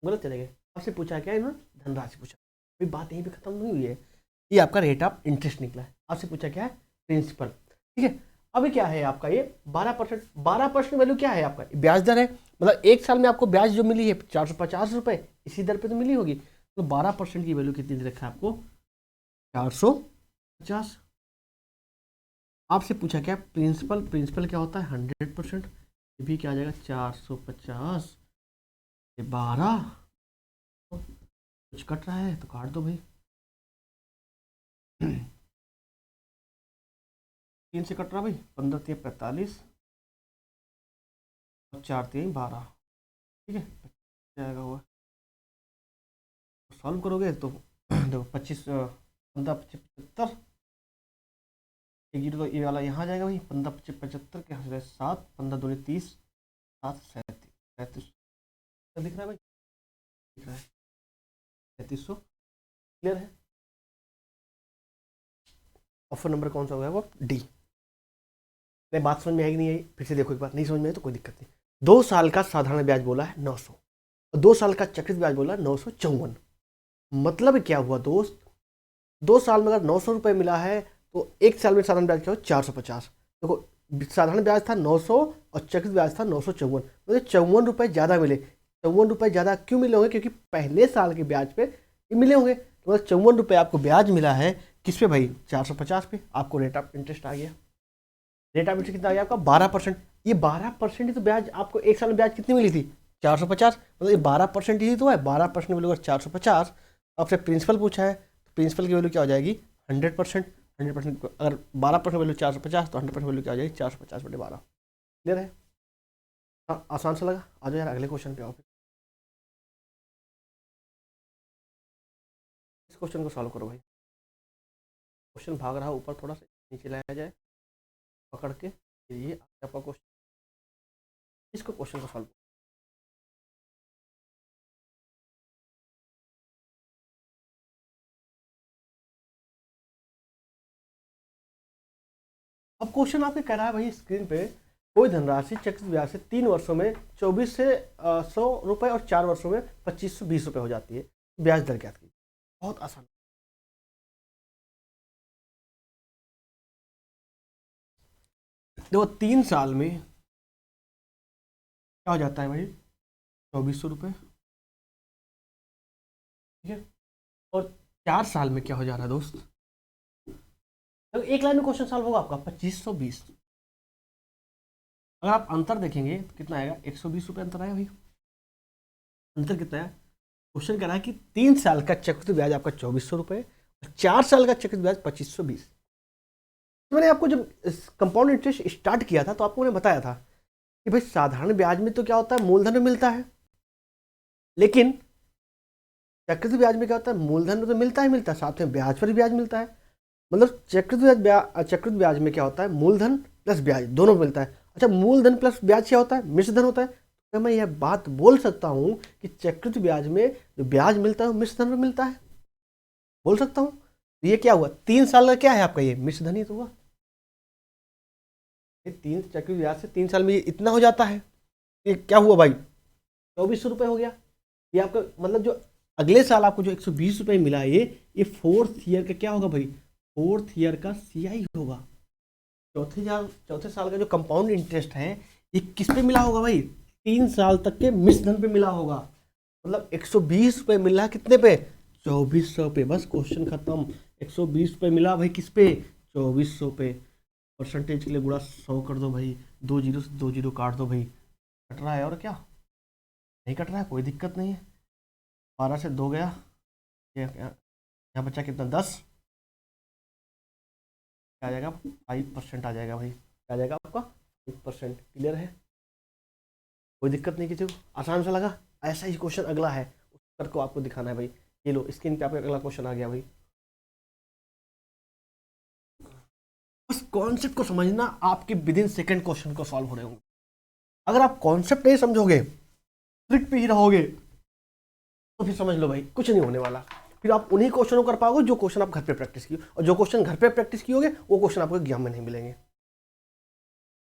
गलत चले गए, आपसे पूछा क्या इन्होंने, धनराशि पूछा, अभी बात यहीं पे खत्म नहीं हुई है, ये आपका रेट ऑफ इंटरेस्ट निकला है। आपसे पूछा क्या है, प्रिंसिपल, ठीक है। अभी क्या है आपका ये 12%, 12% वैल्यू क्या है आपका, ब्याज दर है। मतलब 1 साल में आपको ब्याज जो मिली है 450 रुपये, इसी दर पे तो मिली होगी, तो 12% की वैल्यू कितनी दे रखा है आपको, 450। आपसे पूछा क्या, प्रिंसिपल, प्रिंसिपल क्या होता है 100%, ये भी क्या आ जाएगा 450 12, कुछ कट रहा है तो काट दो भाई, 3 से कट रहा भाई, 15 3 45 और 4 3 12, ठीक है, जाएगा हुआ, सॉल्व करोगे तो देखो 25 15 25 75, एक जीरो तो ये वाला यहाँ आ जाएगा भाई, 15 25 75 के यहाँ 7, 15 दूनी 30, 7 37 37 दिख रहा है भाई, दिख रहा है 3300, क्लियर है। ऑप्शन नंबर कौन सा होगा वो, डी। नहीं बात समझ में आएगी नहीं आई, फिर से देखो एक बार, नहीं समझ में आई तो कोई दिक्कत नहीं। 2 साल का साधारण ब्याज बोला है 900, और 2 साल का चक्रित ब्याज बोला है 954। मतलब क्या हुआ दोस्त, 2 साल में अगर 900 रुपये मिला है तो 1 साल में साधारण ब्याज क्या हो, 450। देखो साधारण ब्याज था 900 और चक्रित ब्याज था 954, मतलब 54 रुपये ज़्यादा मिले। 54 रुपये ज़्यादा क्यों मिले होंगे, क्योंकि पहले साल के ब्याज पे ये मिले होंगे, तो मतलब 54 रुपये आपको ब्याज मिला है किस पे भाई, 450 पे। आपको रेट ऑफ इंटरेस्ट आ गया, रेट ऑफ इंटरेस्ट कितना आ गया आपका 12%। ये 12% ही तो ब्याज आपको 1 साल में ब्याज कितनी मिली थी, 450, मतलब ये 12% ही तो है। 12% वैल्यू अगर 450, आपसे प्रिंसिपल पूछा है तो प्रिंसिपल की वैल्यू क्या हो जाएगी 100%। 100% अगर 12% वैल्यू 450 तो 100% वैल्यू क्या हो जाएगी 450/12। क्लियर है, हाँ आसान सा लगा। आ जाओ यार अगले क्वेश्चन पे आओ, फिर इस क्वेश्चन को सॉल्व करो भाई। क्वेश्चन भाग रहा है ऊपर, थोड़ा सा नीचे लाया जाए पकड़ के, ये आपका क्वेश्चन, इसको क्वेश्चन को सॉल्व। अब क्वेश्चन आपके कह रहा है भाई स्क्रीन पे, कोई धनराशि चक्रवृद्धि ब्याज से 3 वर्षों में 24 से 100 रुपये और 4 वर्षों में 2520 रुपये हो जाती है, ब्याज दर क्या थी। बहुत आसान, देखो 3 साल में क्या हो जाता है भाई, 2400 रुपये, ठीक है। और 4 साल में क्या हो जा रहा है दोस्त, तो एक लाइन में क्वेश्चन सॉल्व होगा आपका 2520। अगर आप अंतर देखेंगे तो कितना आएगा, 120 रुपये अंतर आएगा भाई। अंतर कितना है, क्वेश्चन कह रहा है कि 3 साल का चक्रवृद्धि ब्याज आपका 2400 रुपये और 4 साल का चक्रवृद्धि ब्याज 2520। तो मैंने आपको जब कंपाउंड इंटरेस्ट स्टार्ट किया था तो आपको मैंने बताया था कि भाई साधारण ब्याज में तो क्या होता है, मूलधन में मिलता है, लेकिन चक्रवृद्धि ब्याज में क्या होता है, मूलधन में तो मिलता ही मिलता है, साथ में ब्याज पर भी ब्याज मिलता है। मतलब चक्रवृद्धि ब्याज में क्या होता है, मूलधन प्लस ब्याज दोनों मिलता है। अच्छा मूलधन प्लस ब्याज क्या होता है, मिश्र धन होता है। तो मैं यह बात बोल सकता हूँ कि चक्रवृद्धि ब्याज में जो ब्याज मिलता है वो मिश्र धन में मिलता है, बोल सकता हूँ। तो ये क्या हुआ, 3 साल का क्या है आपका, ये मिश्र धन ही तो हुआ। ये 3 चक्रवृद्धि ब्याज से 3 साल में ये इतना हो जाता है, ये क्या हुआ भाई, 2400 रुपये हो गया। ये आपका मतलब जो अगले साल आपको जो 120 रुपये मिला है, ये 4th ईयर का क्या होगा भाई, 4th ईयर का CI होगा। चौथे साल का जो कंपाउंड इंटरेस्ट है ये किस पे मिला होगा भाई? 3 साल तक के मिश्रधन पे मिला होगा। मतलब 120 रुपये मिला कितने पे? 2400 पे। बस क्वेश्चन खत्म। 120 रुपये मिला भाई किस पे? 2400 पे। परसेंटेज के लिए गुणा 100 कर दो भाई, 2 जीरो से 2 जीरो काट दो भाई। कट रहा है और क्या? नहीं कट रहा है, कोई दिक्कत नहीं है। 12 से 2 गया, यहाँ बचा कितना? 10। क्या आ जाएगा? 5% आ जाएगा भाई। क्या आ जाएगा आपका? 5%। क्लियर है? कोई दिक्कत नहीं किसी को? आसान सा लगा? ऐसा ही क्वेश्चन अगला है, उस उत्तर को आपको दिखाना है भाई। ये लो स्क्रीन पे आपका अगला क्वेश्चन आ गया भाई। बस कॉन्सेप्ट को समझना, आपके विद इन सेकेंड क्वेश्चन को सॉल्व हो रहे होंगे। अगर आप कॉन्सेप्ट नहीं समझोगे, ट्रिक पे ही रहोगे, तो फिर समझ लो भाई कुछ नहीं होने वाला। फिर आप उन्हीं क्वेश्चनों कर पाओगे जो क्वेश्चन आप घर पे प्रैक्टिस किए, और जो क्वेश्चन घर पे प्रैक्टिस किए वो क्वेश्चन आपको एग्जाम में नहीं मिलेंगे।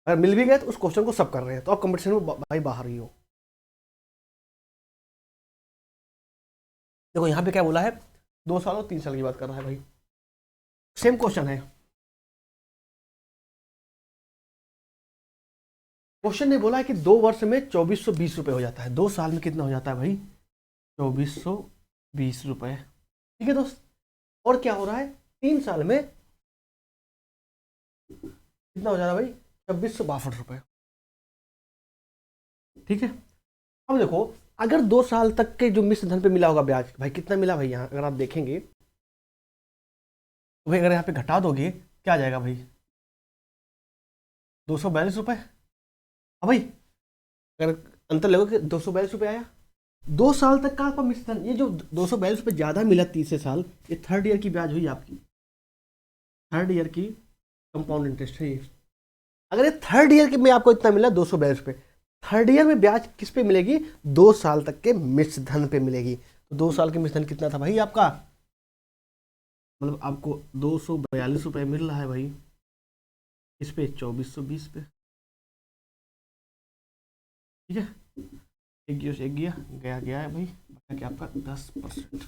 अगर मिल भी गए तो उस क्वेश्चन को सब कर रहे हैं, तो आप कंपटीशन में भाई बाहर ही हो। देखो यहाँ पे क्या बोला है, 2 साल और 3 साल की बात कर रहा है भाई। सेम क्वेश्चन है। क्वेश्चन ने बोला है कि 2 वर्ष में 2420 रुपये हो जाता है। 2 साल में कितना हो जाता है भाई? 2420 रुपये। ठीक है दोस्त। और क्या हो रहा है? 3 साल में कितना हो जा रहा है भाई? 2662 रुपये। ठीक है। अब देखो, अगर 2 साल तक के जो मिश्र धन पे मिला होगा ब्याज, भाई कितना मिला भाई? यहाँ अगर आप देखेंगे तो भाई अगर यहाँ पे घटा दोगे क्या आ जाएगा भाई? 242 रुपये। हाँ भाई, अगर अंतर लगोगे 242 रुपये आया। 2 साल तक का आपका मिश्र धन, ये जो 242 रुपये ज़्यादा मिला तीसरे साल, ये थर्ड ईयर की ब्याज हुई आपकी। थर्ड ईयर की कंपाउंड इंटरेस्ट है ये। अगर ये थर्ड ईयर के में आपको इतना मिला 242 रुपये, थर्ड ईयर में ब्याज किस पे मिलेगी? 2 साल तक के मिश्र धन पे मिलेगी। तो 2 साल के मिश्र धन कितना था भाई आपका? मतलब आपको 242 रुपये मिल रहा है भाई, इस पे 2420 पे। ठीक है, एक गियो से एक गया गया है भाई। बचा क्या आपका? 10%।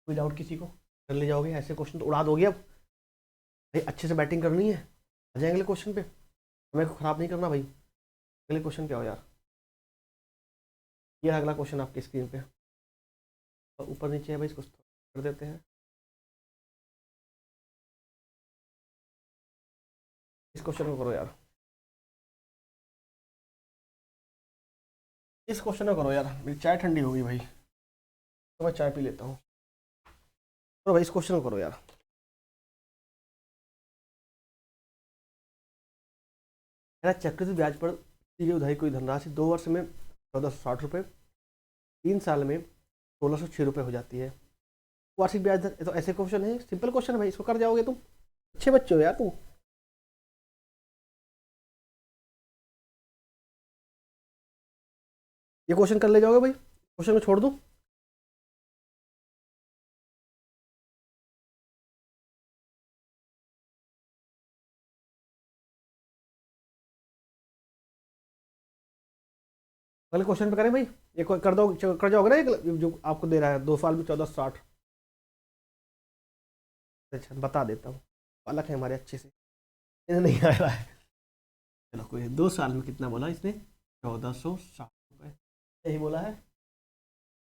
कोई डाउट किसी को? कर ले जाओगे ऐसे क्वेश्चन तो उड़ा दोगे। अब भाई अच्छे से बैटिंग करनी है, आ जाए अगले क्वेश्चन पे। समय को खराब नहीं करना भाई। अगले क्वेश्चन क्या हो यार? ये अगला क्वेश्चन आपकी स्क्रीन पे ऊपर नीचे है भाई, इसको कर देते हैं। इस क्वेश्चन को करो यार, इस क्वेश्चन को करो यार। मेरी चाय ठंडी हो गई भाई, तो मैं चाय पी लेता हूँ। तो भाई इस क्वेश्चन को करो यार। मेरा चक्रवृद्धि ब्याज पर दी गई उधारी कोई धनराशि 2 वर्ष में 1460 रुपये, 3 साल में 1606 रुपये हो जाती है। वार्षिक ब्याज दर, तो ऐसे क्वेश्चन है, सिंपल क्वेश्चन है भाई, इसको कर जाओगे तुम। अच्छे बच्चे हो यार तुम। ये क्वेश्चन कर ले जाओगे भाई, क्वेश्चन को छोड़ दूं? अगले क्वेश्चन पे करें भाई। ये कर दो, कर जाओगे ना? जो आपको दे रहा है 2 साल में 1460। अच्छा बता देता हूँ, अलग है हमारे अच्छे से, इन्हें नहीं आ रहा है। चलो कोई 2 साल में कितना बोला इसने? 1460 रुपये। यही बोला है।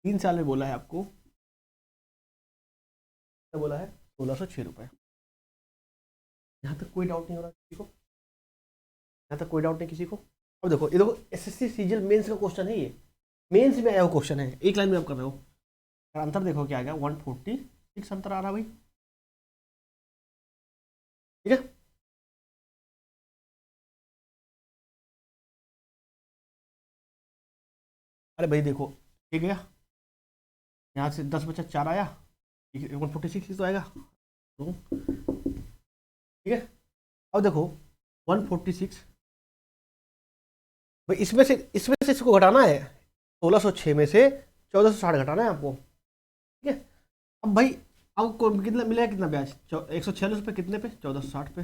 3 साल में बोला है आपको, क्या बोला है? 1606 रुपये। यहाँ तक कोई डाउट नहीं हो रहा किसी को? यहाँ तक कोई डाउट नहीं किसी को? अब देखो, ये देखो SSC सीजीएल मेंस का क्वेश्चन है ये। मेंस में आया हुआ क्वेश्चन है, एक लाइन में आप कर रहे हो। अंतर देखो क्या आ गया? 146 अंतर आ रहा भाई। ठीक है। अरे भाई देखो, ठीक है, यहाँ से 10 बचा 4 आया, 146 तो आएगा। तो ठीक है। अब देखो 146 भाई, इसमें से इसको घटाना है। 1606 में से 1460 घटाना है आपको। ठीक है। अब भाई अब कितना मिलेगा? कितना ब्याज? 146 रुपये कितने पे? 1460 पे।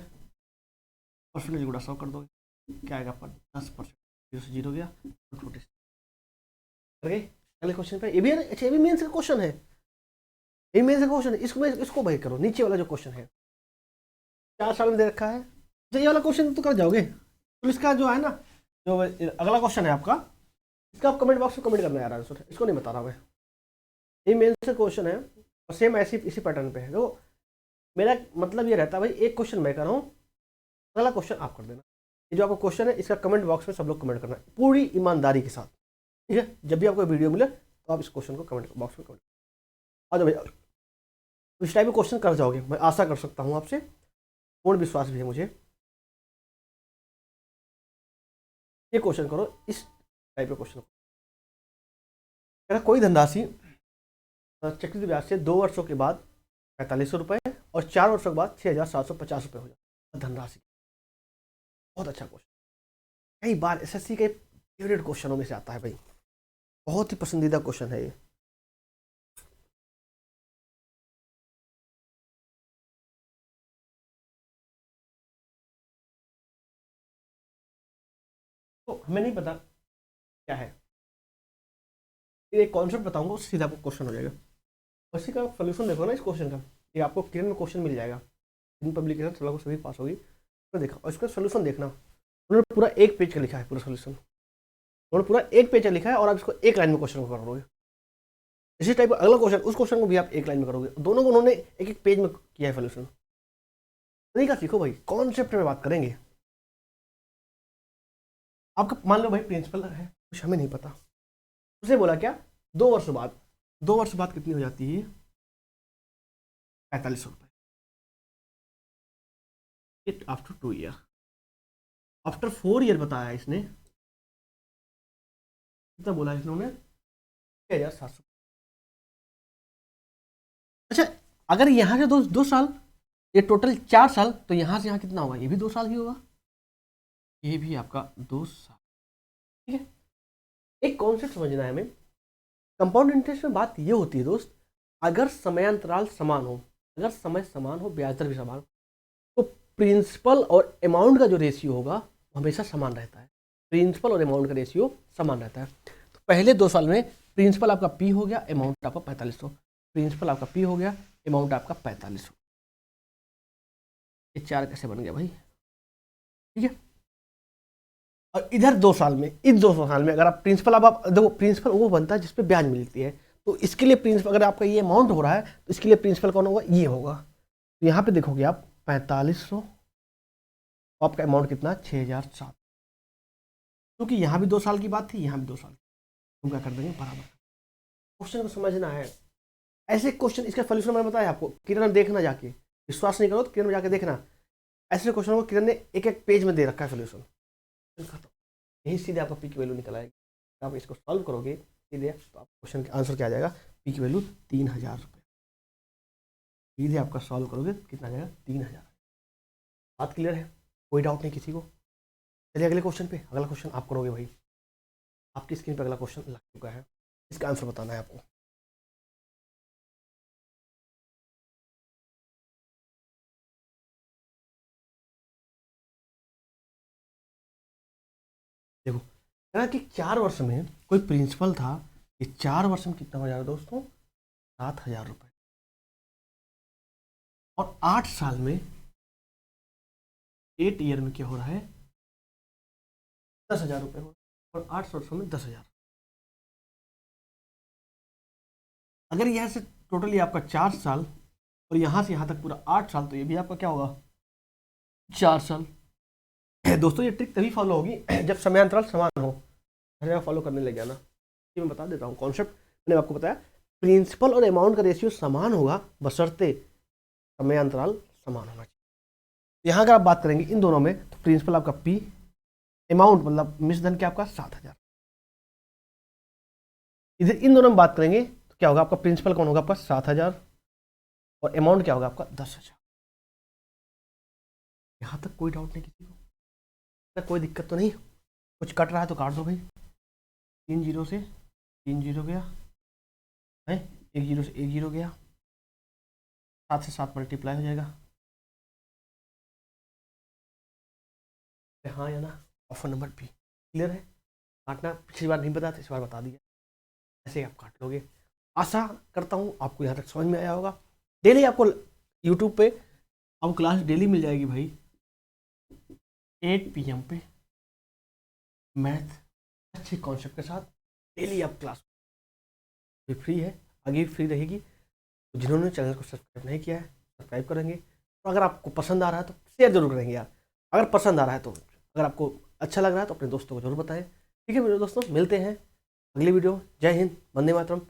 परसेंटेज गुणा 100 कर दोगे, क्या आएगा आपका? 10%। 0 से 0 गया, 146। अगले क्वेश्चन पे। ये भी अच्छा, ये भी मेंस का क्वेश्चन है, ये मेंस का क्वेश्चन है। इसको भाई करो, नीचे वाला जो क्वेश्चन है 4 साल में दे रखा है, तो ये वाला क्वेश्चन तो कर जाओगे। तो इसका जो है ना, जो अगला क्वेश्चन है आपका, इसका आप कमेंट बॉक्स में कमेंट करना यार आंसर, इसको नहीं बता रहा मैं। ये मेन से क्वेश्चन है और सेम ऐसी इसी पैटर्न पे है। तो मेरा मतलब ये रहता है भाई, एक क्वेश्चन मैं कर रहा हूँ, अगला क्वेश्चन आप कर देना। ये जो आपका क्वेश्चन है इसका कमेंट बॉक्स में सब लोग कमेंट करना पूरी ईमानदारी के साथ, ठीक है। जब भी आपको वीडियो मिले तो आप इस क्वेश्चन को कमेंट बॉक्स में कमेंट आ जाओ भाई। इस टाइप में क्वेश्चन कर जाओगे, मैं आशा कर सकता हूँ आपसे, पूर्ण विश्वास भी है मुझे। ये क्वेश्चन करो, इस टाइप का क्वेश्चन। अगर कोई धनराशि चक्रवृद्धि ब्याज से 2 वर्षों के बाद 4500 रुपये और 4 वर्षों के बाद 6750 रुपये हो जाए धनराशि। बहुत अच्छा क्वेश्चन, कई बार एसएससी के फेवरेट क्वेश्चनों में से आता है भाई, बहुत ही पसंदीदा क्वेश्चन है ये। तो हमें नहीं पता क्या है, एक कॉन्सेप्ट बताऊंगा उससे सीधा आपको क्वेश्चन हो जाएगा। उसी का सोल्यूशन देखो ना इस क्वेश्चन का, ये आपको क्लियर में क्वेश्चन मिल जाएगा इन पब्लिकेशन चलो सभी पास होगी तो देखा, और इसका सोल्यूशन देखना। उन्होंने पूरा 1 पेज का लिखा है, पूरा सोल्यूशन उन्होंने पूरा 1 पेज का लिखा है, और आप इसको 1 लाइन में क्वेश्चन को करोगे। इसी टाइप का अगला क्वेश्चन, उस क्वेश्चन को भी आप 1 लाइन में करोगे। दोनों को उन्होंने 1-1 पेज में किया है सोल्यूशन। तरीका सीखो भाई, कॉन्सेप्ट में बात करेंगे। आपका मान लो भाई प्रिंसिपल है, कुछ हमें नहीं पता, उसे बोला क्या 2 वर्ष बाद, 2 वर्ष बाद कितनी हो जाती है 4500 रुपये। It after 2 year, after 4 year बताया इसने, कितना बोला इन्होंने 6700। अच्छा, अगर यहाँ से 2 साल, ये टोटल 4 साल, तो यहाँ से यहाँ कितना होगा, ये भी 2 साल ही होगा, ये भी आपका 2 साल, ठीक है। एक कॉन्सेप्ट समझना है हमें, कंपाउंड इंटरेस्ट में बात ये होती है दोस्त, अगर समयांतराल समान हो, अगर समय समान हो, ब्याज दर भी समान हो, तो प्रिंसिपल और अमाउंट का जो रेशियो होगा वो हमेशा समान रहता है। प्रिंसिपल और अमाउंट का रेशियो समान रहता है। तो पहले 2 साल में प्रिंसिपल आपका P हो गया, अमाउंट आपका 4500, प्रिंसिपल आपका P हो गया, अमाउंट आपका 4500। ये 4 कैसे बन गया भाई, ठीक है। और इधर 2 साल में, इस 2 साल में अगर आप प्रिंसिपल, अब आप देखो प्रिंसिपल वो बनता है जिसपे ब्याज मिलती है, तो इसके लिए प्रिंसिपल, अगर आपका ये अमाउंट हो रहा है तो इसके लिए प्रिंसिपल कौन होगा, ये होगा। तो यहाँ पे देखोगे आप 4500, आपका अमाउंट कितना 6700, क्योंकि यहाँ भी 2 साल की बात थी, यहाँ भी 2 साल, तुम क्या कर देंगे बराबर। क्वेश्चन को समझना है, ऐसे क्वेश्चन, इसका सोल्यूशन मैंने बताया आपको, किरण देखना जाके, विश्वास नहीं करो तो किरण में जाके देखना, ऐसे क्वेश्चन को किरण ने 1-1 पेज में दे रखा है सोल्यूशन, यही सीधे आपका P की वैल्यू निकल आएगी। आप इसको सॉल्व करोगे सीधे तो आप क्वेश्चन का आंसर क्या आ जाएगा, P की वैल्यू 3000 रुपये। सीधे आपका सॉल्व करोगे कितना आ जाएगा 3000। बात क्लियर है, कोई डाउट नहीं किसी को। चलिए अगले क्वेश्चन पे, अगला क्वेश्चन आप करोगे भाई, आपकी स्क्रीन पर अगला क्वेश्चन लग चुका है, इसका आंसर बताना है आपको। देखो कहा कि 4 वर्ष में कोई प्रिंसिपल था, ये 4 वर्ष में कितना हो जा रहा है दोस्तों 7000 रुपये, और 8 साल में 8 ईयर में क्या हो रहा है 10,000 रुपये हो, और 8 वर्षों में 10,000। अगर यहाँ से टोटली आपका 4 साल और यहाँ से यहाँ तक पूरा 8 साल, तो ये भी आपका क्या होगा 4 साल। दोस्तों ये ट्रिक तभी फॉलो होगी जब समयांतराल समान हो, हर जगह फॉलो करने लग जाना। ये मैं बता देता हूँ कॉन्सेप्ट, मैंने आपको बताया प्रिंसिपल और अमाउंट का रेशियो समान होगा बशर्ते समयांतराल समान होना चाहिए। यहाँ अगर आप बात करेंगे इन दोनों में, तो प्रिंसिपल आपका P, अमाउंट मतलब मिश्र धन क्या आपका 7000। इधर इन दोनों में बात करेंगे तो क्या होगा, आपका प्रिंसिपल कौन होगा आपका 7000, और अमाउंट क्या होगा आपका 10,000। यहाँ तक कोई डाउट नहीं किसी को, कोई दिक्कत तो नहीं, कुछ कट रहा है तो काट दो भाई। 3 जीरो से 3 जीरो गया है, 1 जीरो से 1 जीरो गया, 7 से 7 मल्टीप्लाई हो जाएगा, हाँ या ना, ऑप्शन नंबर बी क्लियर है। काटना पिछली बार नहीं बताया, इस बार बता दिया, ऐसे आप काट लोगे। आशा करता हूँ आपको यहाँ तक समझ में आया होगा। डेली आपको यूट्यूब पे अब क्लास डेली मिल जाएगी भाई 8 PM पे, मैथ अच्छे कॉन्सेप्ट के साथ डेली आप क्लास भी फ्री है, आगे भी फ्री रहेगी। तो जिन्होंने चैनल को सब्सक्राइब नहीं किया है सब्सक्राइब करेंगे, तो अगर आपको पसंद आ रहा है तो शेयर जरूर करेंगे यार, अगर पसंद आ रहा है तो, अगर आपको अच्छा लग रहा है तो अपने दोस्तों को जरूर बताएं। ठीक है मेरे दोस्तों, मिलते हैं अगली वीडियो। जय हिंद, वंदे मातरम।